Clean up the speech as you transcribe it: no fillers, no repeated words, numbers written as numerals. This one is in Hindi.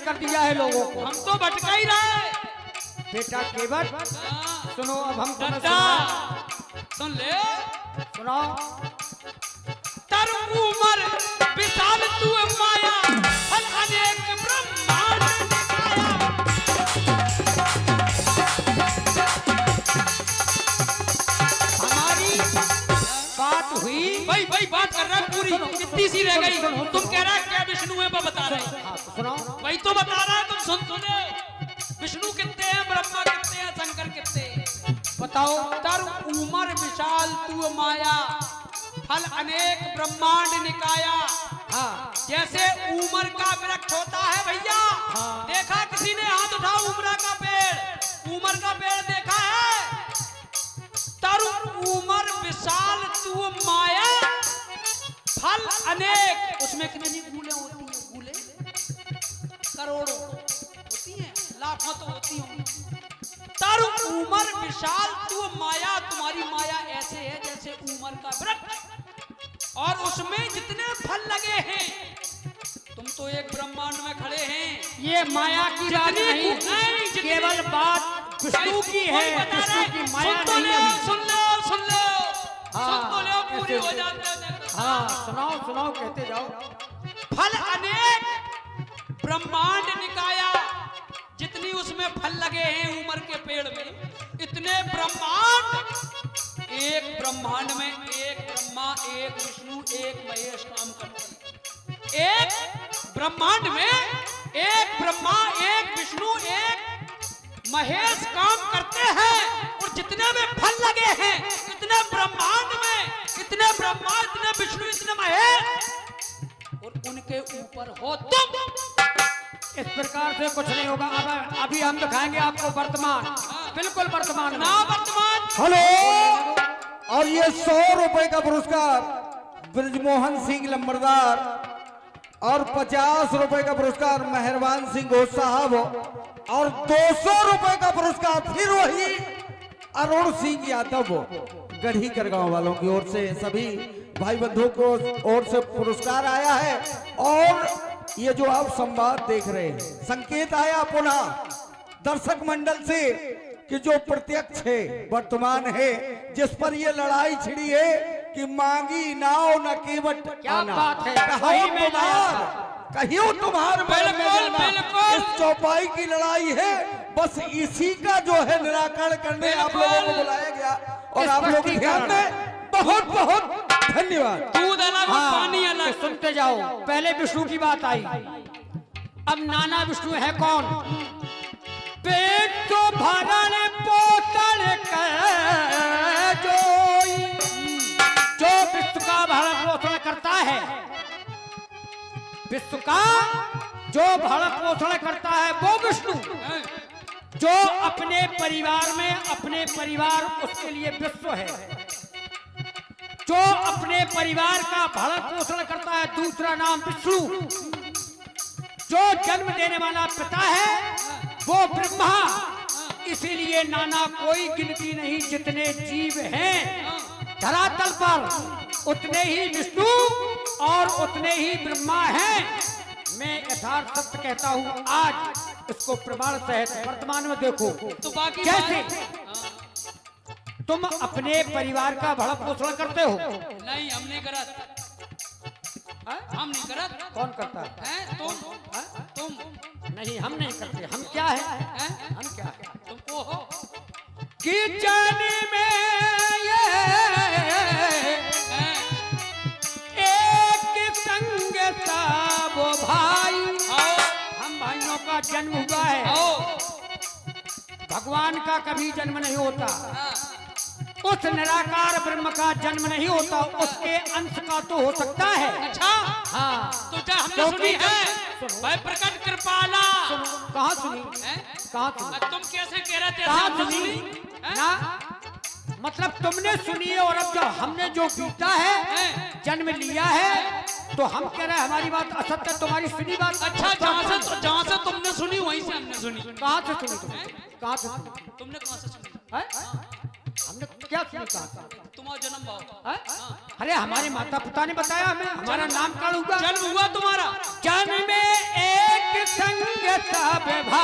भ्रष्ट कर दिया है लोगों को। हम तो भटका ही रहे बेटा केवट सुनो, अब हम सुन ले, सुनाओ। तर उमर विशाल तू माया फल अनेक ब्रह्मांड निकाया। हमारी बात हुई, भाई बात कर रहा है पूरी, कितनी सी रह गई? तुम कह रहा है क्या विष्णु है, वो बता रहे हैं। सुनाओ। वही तो बता रहा है, तुम सुनो। विष्णु कितने हैं, ब्रह्मा कितने हैं, शंकर कितने हैं? बताओ। तर उमर विशाल तू माया फल अनेक ब्रह्मांड निकाया। हाँ। जैसे उमर का वृक्ष होता है भैया, देखा किसी ने? हाथ उठाओ। उमरा का पेड़, उमर का पेड़ देखा है? तर उमर विशाल तू माया फल अनेक। उसमें कितनी गूले होती हैं? गूले करोड़ों होती हैं, लाखों तो होती होंगी। तर उमर विशाल तू माया, तुम्हारी माया ऐसे है जैसे उमर का वृक्ष, और उसमें जितने फल लगे हैं। तुम तो एक ब्रह्मांड में खड़े हैं। ये माया की बात नहीं, केवल बात विष्णु की है। विष्णु की माया नहीं है। सुन लो सुन लो हाँ, सुन तो लो, पूरी ऐसे- हो जाते हो। हाँ सुनाओ सुनाओ, कहते जाओ। फल अनेक ब्रह्मांड निकाया, जितनी उसमें फल लगे हैं उमर के पेड़ में, इतने ब्रह्मांड। एक ब्रह्मांड में एक ब्रह्मा, एक विष्णु, एक महेश काम करते हैं। एक ब्रह्मांड में एक ब्रह्मा, एक विष्णु, एक महेश काम करते हैं, और जितने में फल लगे हैं, इतने ब्रह्मांड में इतने ब्रह्मा, इतने विष्णु, इतने महेश, और उनके ऊपर हो तुम। इस प्रकार से कुछ नहीं होगा। अब अभी हम दिखाएंगे आपको वर्तमान, बिल्कुल वर्तमान में। ना वर्तमान। हेलो। और ये 100 रुपए का पुरस्कार ब्रजमोहन सिंह लंबरदार, और 50 रुपए का पुरस्कार मेहरबान सिंह घोष साहब, और 200 रुपए का पुरस्कार फिर वही अरुण सिंह यादव गढ़ी कर गांव वालों की ओर से। सभी भाई बंधुओं को ओर से पुरस्कार आया है। और ये जो आप संवाद देख रहे हैं, संकेत आया पुनः दर्शक मंडल से कि जो प्रत्यक्ष है, वर्तमान है, जिस पर ये लड़ाई छिड़ी है कि मांगी नाव न केवट। क्या बात है, कहियो तुम्हार बिल्कुल। इस चौपाई की लड़ाई है, बस इसी का जो है निराकरण करने आप लोगों को बुलाया गया। और आप लोग ध्यान में बहुत बहुत धन्यवाद। दूध अलग और पानी अलग। तो सुनते जाओ। पहले विष्णु की बात आई, अब नाना विष्णु है कौन? पेट तो भरण पोषण जो विश्व का भरण पोषण करता है, विश्व का जो भरण पोषण करता है वो विष्णु। जो अपने परिवार में, अपने परिवार उसके लिए विश्व है। जो अपने परिवार का भरण पोषण करता है, दूसरा नाम विष्णु। जो जन्म देने वाला पिता है वो ब्रह्मा। इसीलिए नाना कोई गिनती नहीं, जितने जीव हैं धरातल पर उतने ही विष्णु और उतने ही ब्रह्मा हैं। मैं यथार्थ सत्य कहता हूँ। आज इसको प्रमाण सहित वर्तमान में देखो। तो बाकी कैसे तुम अपने परिवार का भरण पोषण करते हो? नहीं, हम नहीं करत। हम नहीं करत। कौन करता है? तुम नहीं, हम नहीं करते। हम क्या है? हम क्या है? तुम वो हो किचन में ये एक संग सब भाई। हम भाइयों का जन्म हुआ है। भगवान का कभी जन्म नहीं होता, उस निराकार ब्रह्म का जन्म नहीं होता, उसके अंश का तो हो सकता है। अच्छा। हाँ, तो क्या हमने सुनी है? भाई प्रकट कृपाला। कहाँ सुनी? कहाँ सुनी? तुम कैसे कह रहे थे? कहाँ सुनी? ना मतलब तुमने सुनी है, और अब जब हमने जो बीता है, जन्म लिया है, तो हम कह रहे हैं हमारी बात असत्य, तुम्हारी सुनी बात। अच्छा, जहाँ से तुमने सुनी वहीं से हमने सुनी। कहाँ से सुनी तुमने? कहाँ से सुनी? तुमने कहाँ से सुनी? हमने क्या सुनी? कहाँ? तुम्हारा जन्म भाव। अरे हमारे माता पिता ने बताया हमें, हमारा नामकरण हुआ, जन्म हुआ तुम्हारा। जन्म में एक संग सब भाई।